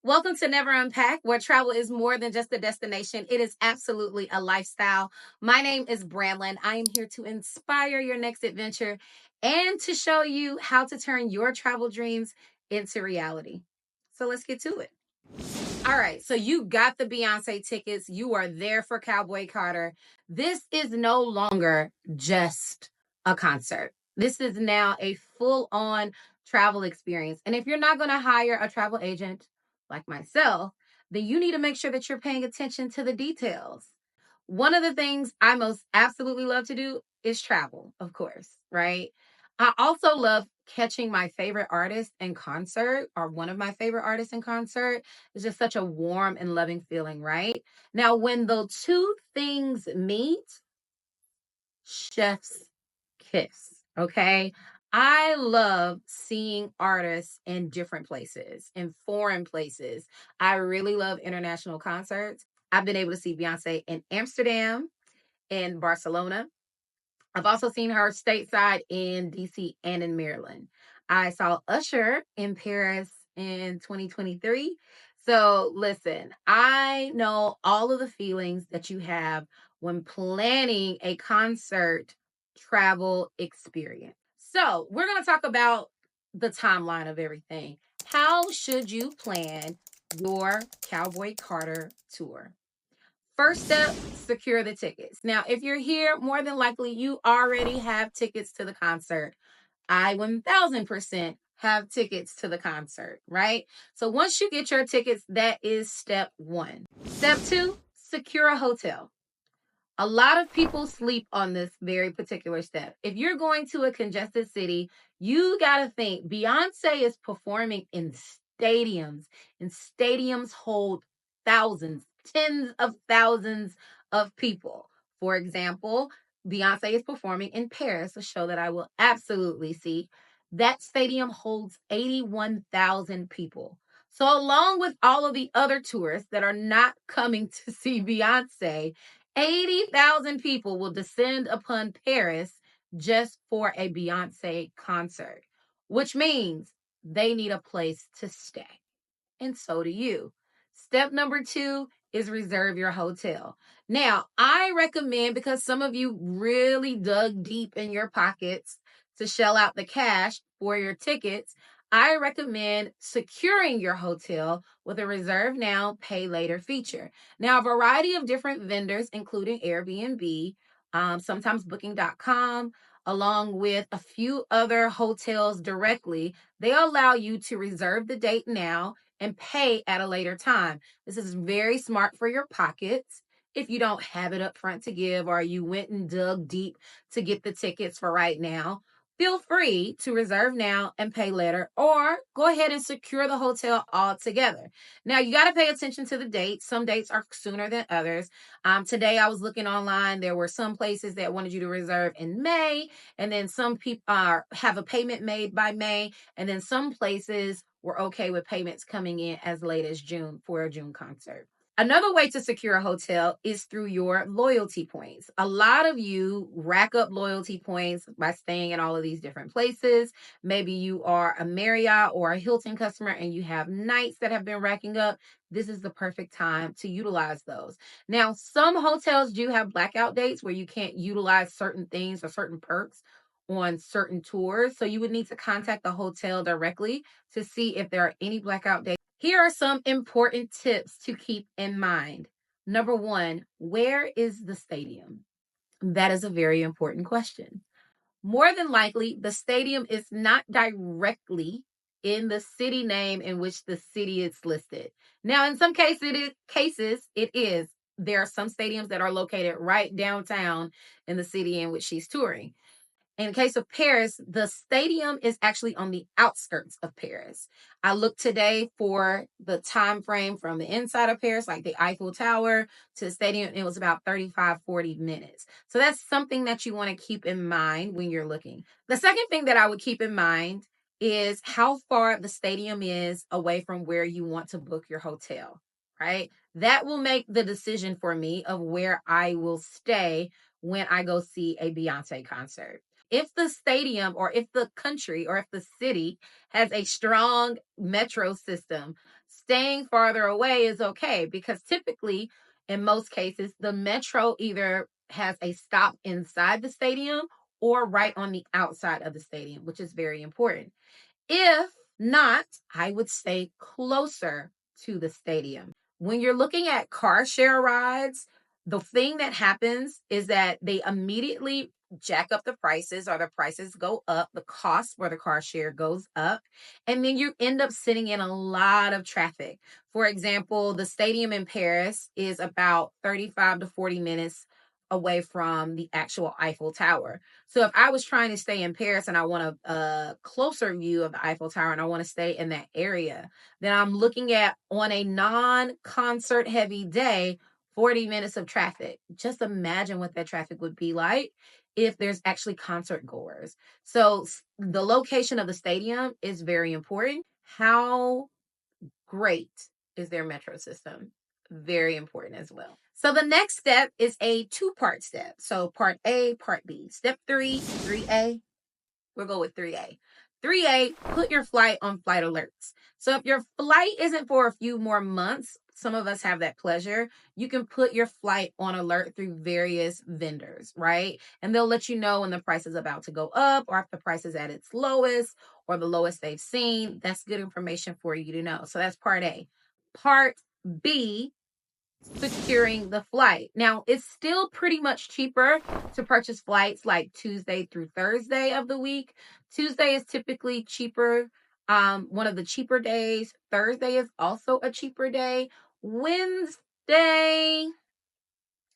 Welcome to Never Unpack, where travel is more than just a destination. It is absolutely a lifestyle. My name is Bramlin. I am here to inspire your next adventure and to show you how to turn your travel dreams into reality. So let's get to it. All right, so you got the Beyoncé tickets. You are there for Cowboy Carter. This is no longer just a concert. This is now a full on travel experience. And if you're not going to hire a travel agent like myself, then you need to make sure that you're paying attention to the details. One of the things I most absolutely love to do is travel, of course, right? I also love catching my favorite artist in concert or one of my favorite artists in concert. It's just such a warm and loving feeling, right? Now, when the two things meet, chef's kiss, okay? I love seeing artists in different places, in foreign places. I really love international concerts. I've been able to see Beyonce in Amsterdam, in Barcelona. I've also seen her stateside in DC and in Maryland. I saw Usher in Paris in 2023. So, listen, I know all of the feelings that you have when planning a concert travel experience. So, we're going to talk about the timeline of everything. How should you plan your Cowboy Carter tour? First step, secure the tickets. Now, if you're here, more than likely you already have tickets to the concert. I 1000% have tickets to the concert, right? So once you get your tickets, that is step one. Step two, secure a hotel. A lot of people sleep on this very particular step. If you're going to a congested city, you got to think Beyonce is performing in stadiums, and stadiums hold thousands, tens of thousands of people. For example, Beyonce is performing in Paris, a show that I will absolutely see. That stadium holds 81,000 people. So, along with all of the other tourists that are not coming to see Beyonce, 80,000 people will descend upon Paris just for a Beyonce concert, which means they need a place to stay. And so do you. Step number two is reserve your hotel. Now, I recommend, because some of you really dug deep in your pockets to shell out the cash for your tickets, I recommend securing your hotel with a reserve now, pay later feature. Now, a variety of different vendors, including Airbnb, sometimes booking.com, along with a few other hotels directly, they allow you to reserve the date now and pay at a later time. This is very smart for your pockets. If you don't have it up front to give, or you went and dug deep to get the tickets for right now, feel free to reserve now and pay later, or go ahead and secure the hotel altogether. Now, you got to pay attention to the dates. Some dates are sooner than others. Today, I was looking online. There were some places that wanted you to reserve in May, and then some people have a payment made by May, and then some places were okay with payments coming in as late as June for a June concert. Another way to secure a hotel is through your loyalty points. A lot of you rack up loyalty points by staying in all of these different places. Maybe you are a Marriott or a Hilton customer and you have nights that have been racking up. This is the perfect time to utilize those. Now, some hotels do have blackout dates where you can't utilize certain things or certain perks on certain tours. So you would need to contact the hotel directly to see if there are any blackout dates. Here are some important tips to keep in mind. Number one, where is the stadium? That is a very important question. More than likely, the stadium is not directly in the city name in which the city is listed. Now, in some cases, it is. There are some stadiums that are located right downtown in the city in which she's touring. In the case of Paris, the stadium is actually on the outskirts of Paris. I looked today for the time frame from the inside of Paris, like the Eiffel Tower, to the stadium. It was about 35, 40 minutes. So that's something that you want to keep in mind when you're looking. The second thing that I would keep in mind is how far the stadium is away from where you want to book your hotel, right? That will make the decision for me of where I will stay when I go see a Beyonce concert. If the stadium, or if the country, or if the city has a strong metro system, Staying farther away is okay because typically, in most cases, the metro either has a stop inside the stadium or right on the outside of the stadium, which is very important. If not, I would stay closer to the stadium. When you're looking at car share rides, the thing that happens is that they immediately jack up the prices or the prices go up, the cost for the car share goes up, and then you end up sitting in a lot of traffic. For example, the stadium in Paris is about 35 to 40 minutes away from the actual Eiffel Tower. So if I was trying to stay in Paris and I want a closer view of the Eiffel Tower and I want to stay in that area, then I'm looking at on a non-concert heavy day, 40 minutes of traffic. Just imagine what that traffic would be like if there's actually concert goers. So the location of the stadium is very important. How great is their metro system? Very important as well. So the next step is a two-part step. So part A, part B. Step 3A. We'll go with 3A. 3A, put your flight on flight alerts. So if your flight isn't for a few more months, some of us have that pleasure, you can put your flight on alert through various vendors, right? And they'll let you know when the price is about to go up or if the price is at its lowest or the lowest they've seen. That's good information for you to know. So that's part A. Part B, securing the flight. Now, it's still pretty much cheaper to purchase flights like Tuesday through Thursday of the week. Tuesday is typically cheaper, one of the cheaper days. Thursday is also a cheaper day. Wednesday,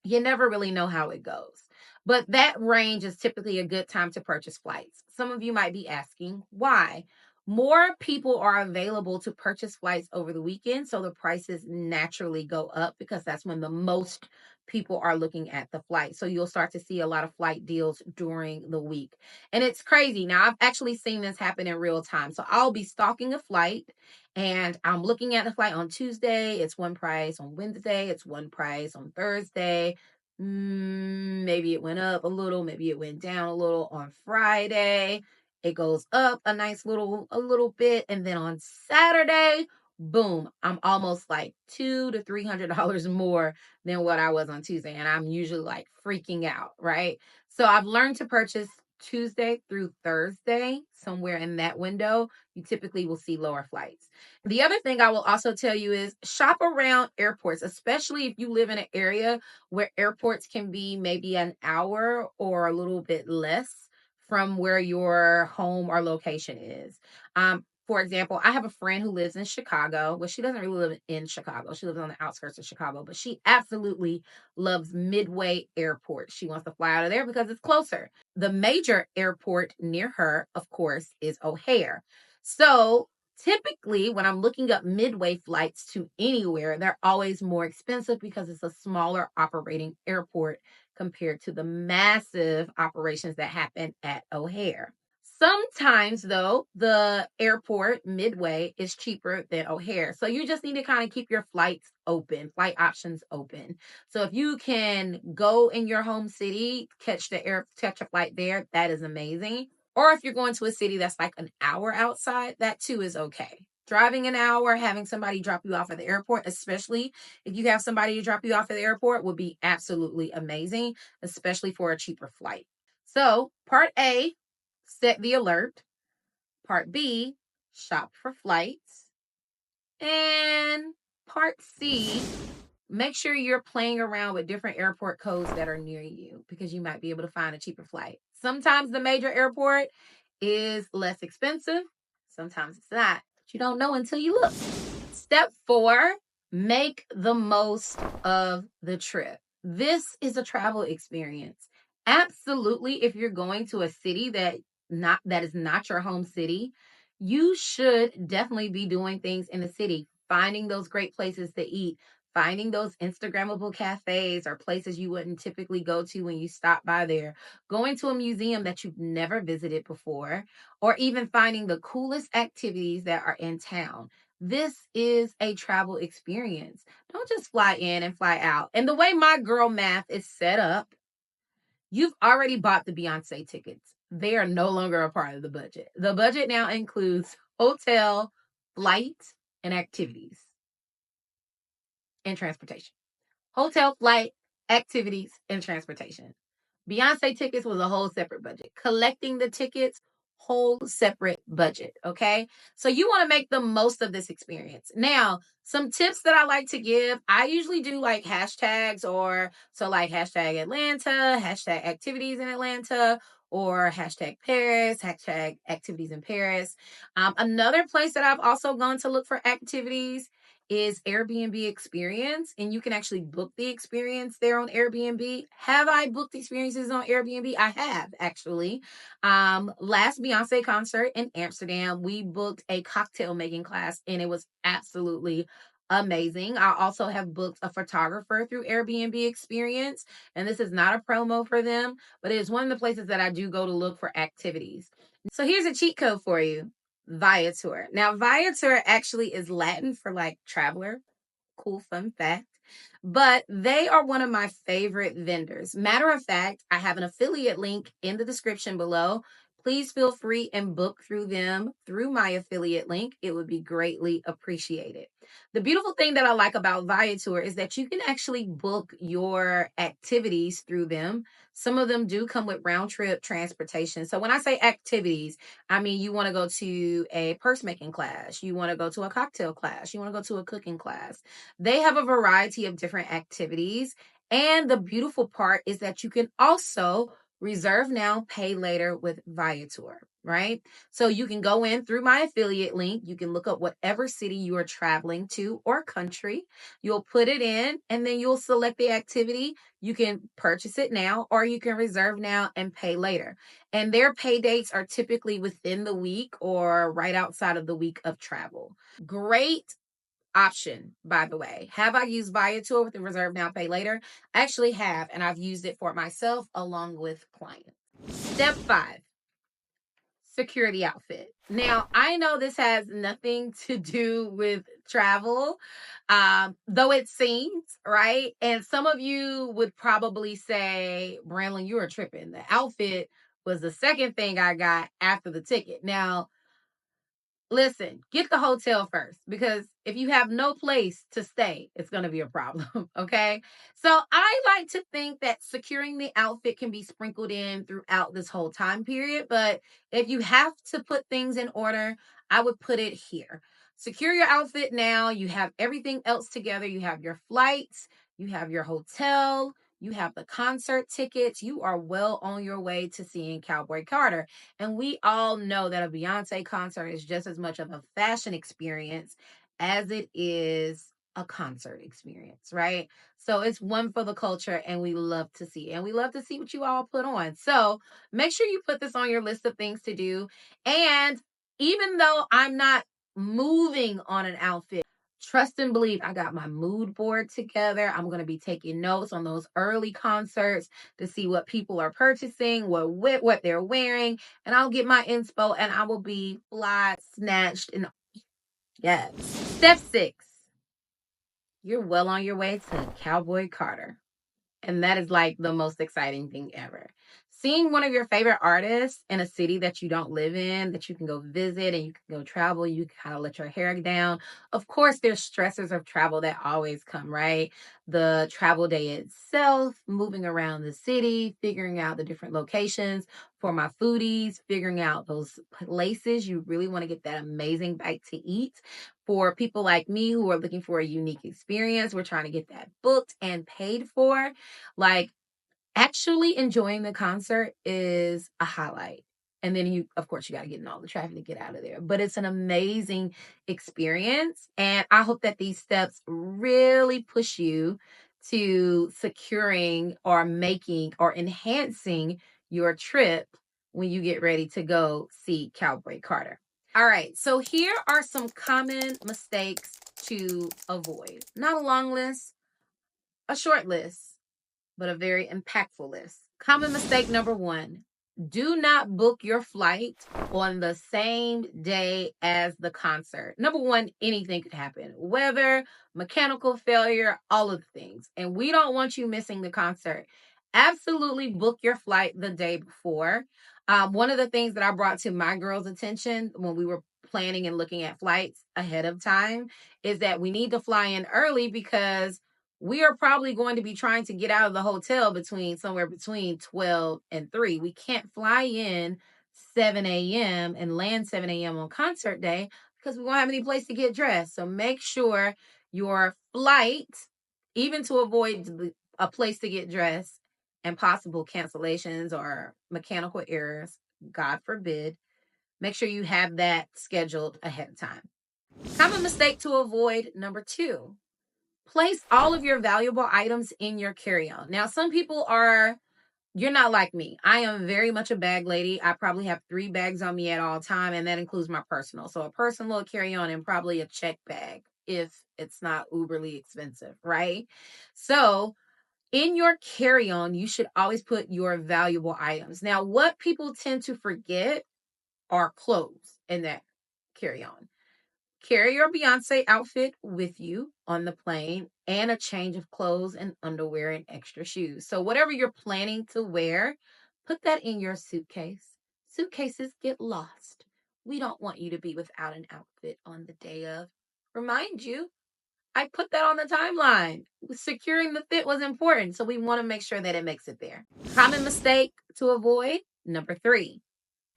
you never really know how it goes. But that range is typically a good time to purchase flights. Some of you might be asking why. More people are available to purchase flights over the weekend, so the prices naturally go up because that's when the most people are looking at the flight. So you'll start to see a lot of flight deals during the week. And it's crazy. Now, I've actually seen this happen in real time. So I'll be stalking a flight and I'm looking at the flight on Tuesday. It's one price. On Wednesday, it's one price. On Thursday, maybe it went up a little, maybe it went down a little. On Friday, it goes up a little bit, and then on Saturday, boom, I'm almost like $200 to $300 more than what I was on Tuesday, and I'm usually like freaking out, right? So I've learned to purchase Tuesday through Thursday, somewhere in that window. You typically will see lower flights. The other thing I will also tell you is shop around airports, especially if you live in an area where airports can be maybe an hour or a little bit less from where your home or location is. For example, I have a friend who lives in Chicago. Well, she doesn't really live in Chicago. She lives on the outskirts of Chicago, but she absolutely loves Midway Airport. She wants to fly out of there because it's closer. The major airport near her, of course, is O'Hare. So typically, when I'm looking up Midway flights to anywhere, they're always more expensive because it's a smaller operating airport compared to the massive operations that happen at O'Hare. Sometimes, though, the airport Midway is cheaper than O'Hare. So you just need to kind of keep your flights open, flight options open. So if you can go in your home city, catch a flight there, that is amazing. Or if you're going to a city that's like an hour outside, that too is okay. Driving an hour, having somebody drop you off at the airport, especially if you have somebody to drop you off at the airport, would be absolutely amazing, especially for a cheaper flight. So, part A, set the alert. Part B, shop for flights. And part C, make sure you're playing around with different airport codes that are near you because you might be able to find a cheaper flight. Sometimes the major airport is less expensive. Sometimes it's not. But you don't know until you look. Step 4, make the most of the trip. This is a travel experience. Absolutely, if you're going to a city that is not your home city, you should definitely be doing things in the city, finding those great places to eat, finding those Instagrammable cafes or places you wouldn't typically go to when you stop by there, going to a museum that you've never visited before, or even finding the coolest activities that are in town. This is a travel experience. Don't just fly in and fly out. And the way my girl math is set up, you've already bought the Beyoncé tickets. They are no longer a part of the budget. The budget now includes hotel, flight, and activities. and transportation. Hotel, flight, activities, and transportation. Beyonce tickets was a whole separate budget. Collecting the tickets, whole separate budget. Okay. So you want to make the most of this experience. Now, some tips that I like to give, I usually do like hashtags or so like hashtag Atlanta, hashtag activities in Atlanta, or hashtag Paris, hashtag activities in Paris. Another place that I've also gone to look for activities is Airbnb experience, and you can actually book the experience there on Airbnb. Have I booked experiences on Airbnb? I have actually. Last Beyonce concert in Amsterdam, we booked a cocktail making class and it was absolutely amazing. I also have booked a photographer through Airbnb experience, and this is not a promo for them, but it is one of the places that I do go to look for activities. So here's a cheat code for you. Viator. Now, Viator actually is Latin for like traveler. Cool fun fact. But they are one of my favorite vendors. Matter of fact, I have an affiliate link in the description below. Please feel free and book through them through my affiliate link. It would be greatly appreciated. The beautiful thing that I like about Viator is that you can actually book your activities through them. Some of them do come with round trip transportation. So when I say activities, I mean, you want to go to a purse making class, you want to go to a cocktail class, you want to go to a cooking class. They have a variety of different activities. And the beautiful part is that you can also reserve now, pay later with Viator, right? So you can go in through my affiliate link. You can look up whatever city you are traveling to or country. You'll put it in and then you'll select the activity. You can purchase it now or you can reserve now and pay later. And their pay dates are typically within the week or right outside of the week of travel. Great option, by the way. Have I used Viator with the reserve now, pay later? I actually have, and I've used it for myself along with clients. Step 5, security outfit. Now, I know this has nothing to do with travel, though it seems, right? And some of you would probably say, Brandlin, you are tripping. The outfit was the second thing I got after the ticket. Now, listen, get the hotel first because if you have no place to stay, it's going to be a problem. Okay. So I like to think that securing the outfit can be sprinkled in throughout this whole time period. But if you have to put things in order, I would put it here. Secure your outfit now. You have everything else together. You have your flights, you have your hotel, you have the concert tickets. You are well on your way to seeing Cowboy Carter. And we all know that a Beyonce concert is just as much of a fashion experience as it is a concert experience, right? So it's one for the culture and we love to see. And we love to see what you all put on. So make sure you put this on your list of things to do. And even though I'm not moving on an outfit, trust and believe I got my mood board together. I'm going to be taking notes on those early concerts to see what people are purchasing, what they're wearing, and I'll get my inspo and I will be fly snatched and yes. Step 6. You're well on your way to Cowboy Carter. And that is like the most exciting thing ever. Seeing one of your favorite artists in a city that you don't live in, that you can go visit and you can go travel, you can kind of let your hair down. Of course, there's stressors of travel that always come, right? The travel day itself, moving around the city, figuring out the different locations for my foodies, figuring out those places you really want to get that amazing bite to eat. For people like me who are looking for a unique experience, we're trying to get that booked and paid for. Like, actually enjoying the concert is a highlight. And then you, of course, you got to get in all the traffic to get out of there. But it's an amazing experience. And I hope that these steps really push you to securing or making or enhancing your trip when you get ready to go see Cowboy Carter. All right. So here are some common mistakes to avoid. Not a long list, a short list, but a very impactful list. Common mistake number 1, do not book your flight on the same day as the concert. Number 1, anything could happen. Weather, mechanical failure, all of the things. And we don't want you missing the concert. Absolutely book your flight the day before. One of the things that I brought to my girls' attention when we were planning and looking at flights ahead of time is that we need to fly in early because we are probably going to be trying to get out of the hotel somewhere between 12 and 3. We can't fly in 7 a.m. and land 7 a.m. on concert day because we won't have any place to get dressed. So make sure your flight, even to avoid a place to get dressed and possible cancellations or mechanical errors, God forbid, make sure you have that scheduled ahead of time. Common mistake to avoid, number 2, place all of your valuable items in your carry-on. Now, some people you're not like me. I am very much a bag lady. I probably have 3 bags on me at all time, and that includes my personal. So a personal carry-on and probably a check bag if it's not uberly expensive, right? So in your carry-on, you should always put your valuable items. Now, what people tend to forget are clothes in that carry-on. Carry your Beyoncé outfit with you on the plane and a change of clothes and underwear and extra shoes. So, whatever you're planning to wear, put that in your suitcase. Suitcases get lost. We don't want you to be without an outfit on the day of. Remind you, I put that on the timeline. Securing the fit was important, so we want to make sure that it makes it there. Common mistake to avoid, number 3,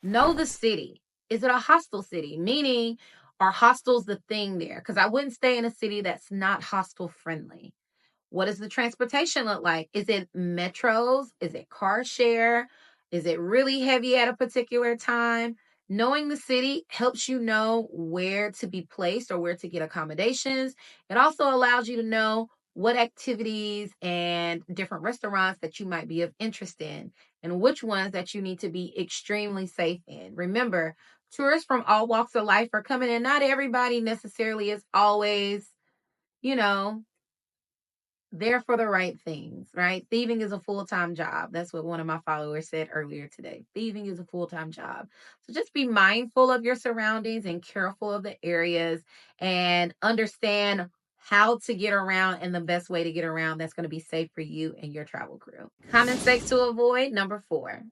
know the city. Is it a hostel city? Meaning, are hostels the thing there? Because I wouldn't stay in a city that's not hostel friendly. What does the transportation look like? Is it metros? Is it car share? Is it really heavy at a particular time? Knowing the city helps you know where to be placed or where to get accommodations. It also allows you to know what activities and different restaurants that you might be of interest in and which ones that you need to be extremely safe in. Remember, tourists from all walks of life are coming, and not everybody necessarily is always, you know, there for the right things, right? Thieving is a full-time job. That's what one of my followers said earlier today. Thieving is a full-time job. So just be mindful of your surroundings and careful of the areas and understand how to get around and the best way to get around that's going to be safe for you and your travel crew. Common mistakes to avoid, number 4.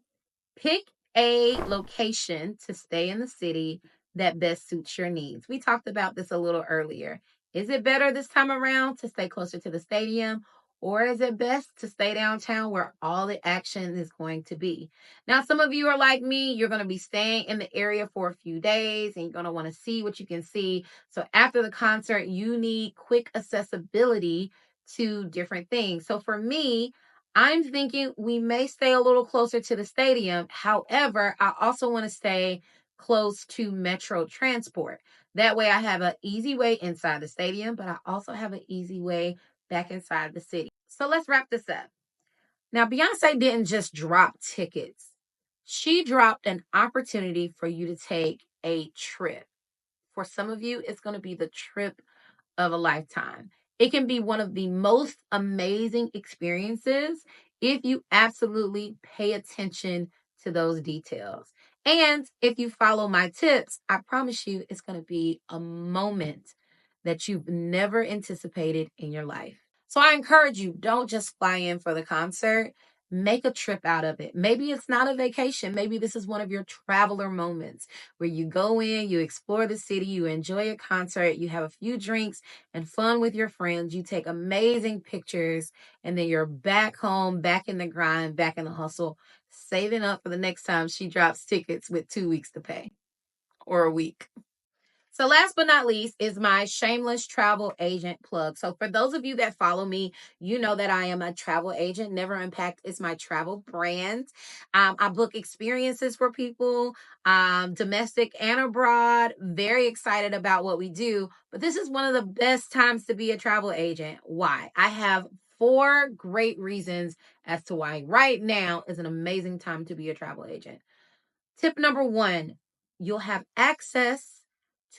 Pick a location to stay in the city that best suits your needs. We talked about this a little earlier. Is it better this time around to stay closer to the stadium, or is it best to stay downtown where all the action is going to be? Now, some of you are like me. You're going to be staying in the area for a few days and you're going to want to see what you can see. So after the concert, you need quick accessibility to different things. So for me, I'm thinking we may stay a little closer to the stadium. However, I also want to stay close to metro transport. That way I have an easy way inside the stadium, but I also have an easy way back inside the city. So let's wrap this up. Now, Beyonce didn't just drop tickets. She dropped an opportunity for you to take a trip. For some of you, it's going to be the trip of a lifetime. It can be one of the most amazing experiences if you absolutely pay attention to those details. And if you follow my tips, I promise you it's going to be a moment that you've never anticipated in your life. So I encourage you, don't just fly in for the concert. Make a trip out of it. Maybe it's not a vacation. Maybe this is one of your traveler moments where you go in, you explore the city, you enjoy a concert, you have a few drinks and fun with your friends, you take amazing pictures, and then you're back home, back in the grind, back in the hustle, saving up for the next time she drops tickets with 2 weeks to pay or a week. So last but not least is my shameless travel agent plug. So for those of you that follow me, you know that I am a travel agent. Never Impact is my travel brand. I book experiences for people, domestic and abroad. Very excited about what we do. But this is one of the best times to be a travel agent. Why? I have 4 great reasons as to why right now is an amazing time to be a travel agent. Tip number 1, you'll have access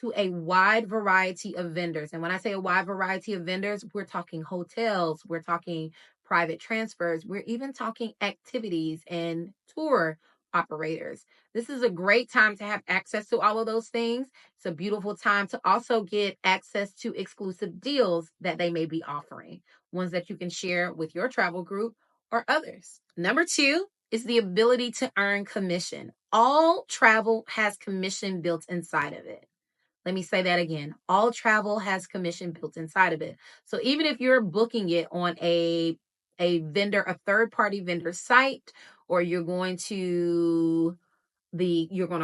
to a wide variety of vendors. And when I say a wide variety of vendors, we're talking hotels, we're talking private transfers, we're even talking activities and tour operators. This is a great time to have access to all of those things. It's a beautiful time to also get access to exclusive deals that they may be offering, ones that you can share with your travel group or others. Number 2 is the ability to earn commission. All travel has commission built inside of it. Let me say that again. All travel has commission built inside of it. So even if you're booking it on a third party vendor site, or you're going to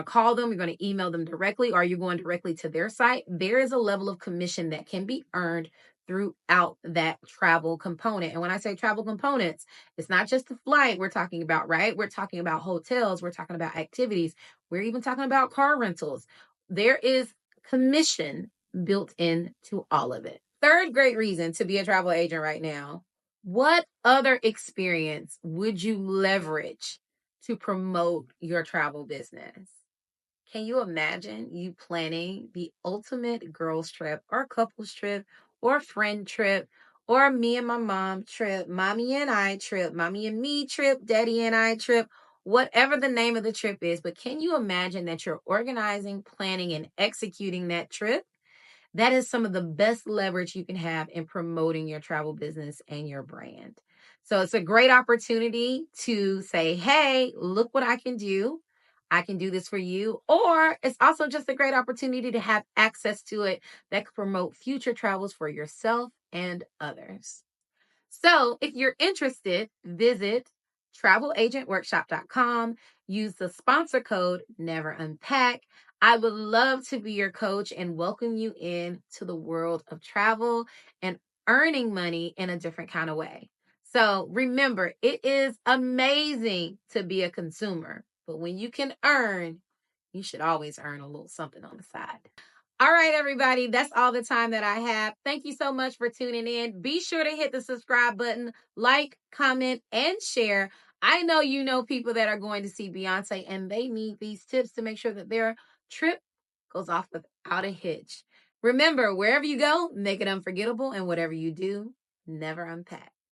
call them, you're going to email them directly, or you're going directly to their site, there is a level of commission that can be earned throughout that travel component. And when I say travel components, it's not just the flight we're talking about, right? We're talking about hotels, we're talking about activities, we're even talking about car rentals. There is commission built into all of it. Third great reason to be a travel agent right now: what other experience would you leverage to promote your travel business? Can you imagine you planning the ultimate girls trip or couples trip or friend trip or me and my mom trip, mommy and I trip, mommy and me trip, daddy and I trip, whatever the name of the trip is? But can you imagine that you're organizing, planning, and executing that trip? That is some of the best leverage you can have in promoting your travel business and your brand. So it's a great opportunity to say, hey, look what I can do. I can do this for you. Or it's also just a great opportunity to have access to it that could promote future travels for yourself and others. So if you're interested, visit travelagentworkshop.com. Use the sponsor code Never Unpack. I would love to be your coach and welcome you in to the world of travel and earning money in a different kind of way. So remember, it is amazing to be a consumer, but when you can earn, you should always earn a little something on the side. All right, everybody, that's all the time that I have. Thank you so much for tuning in. Be sure to hit the subscribe button, like, comment, and share. I know you know people that are going to see Beyoncé and they need these tips to make sure that their trip goes off without a hitch. Remember, wherever you go, make it unforgettable, and whatever you do, never unpack.